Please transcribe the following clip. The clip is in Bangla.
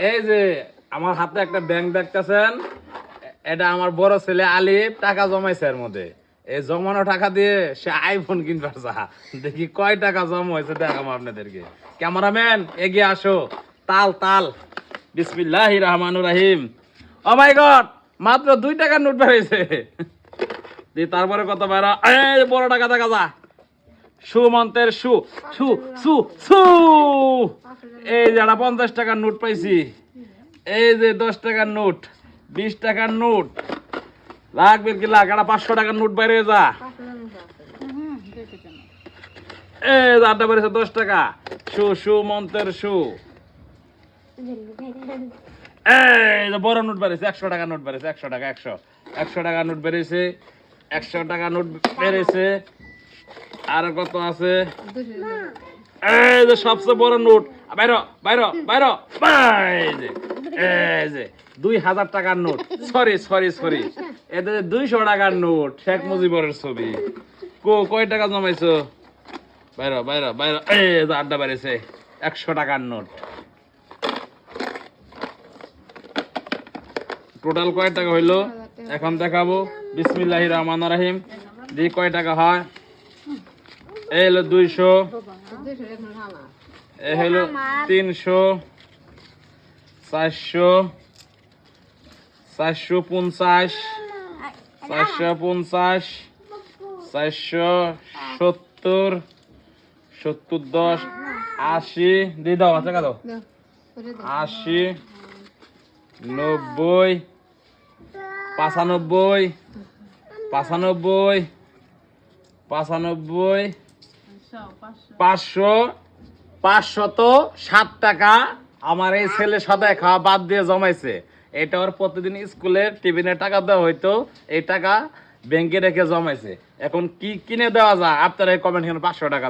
এই যে আমার হাতে একটা ব্যাংক দেখতেছেন, এটা আমার বড় ছেলে আলিফ টাকা জমাইছে এর মধ্যে। এই জমানো টাকা দিয়ে সে আইফোন কিনবার চা। দেখি কয় টাকা জমা হয়েছে দেখাবো আপনাদেরকে। ক্যামেরাম্যান এগিয়ে আসো, তাল তাল। বিসমিল্লাহির রহমানির রহিম। ও মাই গড, মাত্র 2 টাকার নোট বের হয়েছে। দি তারপরে কত বের, এই বড় টাকা দেখা যা। সুমন্তের সু সু সু সু। এই যে 50 টাকার নোট পাইছি। এই যে 10 টাকার নোট, 20 টাকার নোট, লাগবে কি লাখ, 500 টাকার নোট বাইরে যা। এই যে আড্ডা বেড়েছে 10 টাকা। সু সুমন্তের সু। এই যে বড় নোট বেড়েছে, 100 টাকার নোট বেড়েছে, 100 টাকা, 100 টাকার নোট বেড়েছে, 100 টাকার নোট বেড়েছে। আর কত আছে? এই যে সবচেয়ে বড় নোট, বাইরো বাইরো বাইরো, এই যে 2000 টাকার নোট, সরি সরি সরি, এটা 200 টাকার নোট, শেখ মুজিবুরের ছবি। কয় টাকা জমাইছো? বাইরো বাইরো বাইরো। এই যে আড্ডা বেড়েছে, 100 টাকার নোট। টোটাল কয় টাকা হইলো এখন দেখাবো। বিসমিল্লাহির রহমানির রহিম। দি কয় টাকা হয়? এই হলো 200, এই হলো 300, 400, 450, 450, 470, 70, 10, 80, দিয়ে দাও, টাকা দাও। 80, 90, 95, 95, 95, 500, 507 টাকা আমার এই ছেলে সদাই খাওয়া বাদ দিয়ে জমাইছে। এটা ওর প্রতিদিন স্কুলের টিফিনের টাকা দেওয়া হইতো, এই টাকা ব্যাংকে রেখে জমাইছে। এখন কি কিনে দেওয়া যায় আপনারা কমেন্ট, 500 টাকা।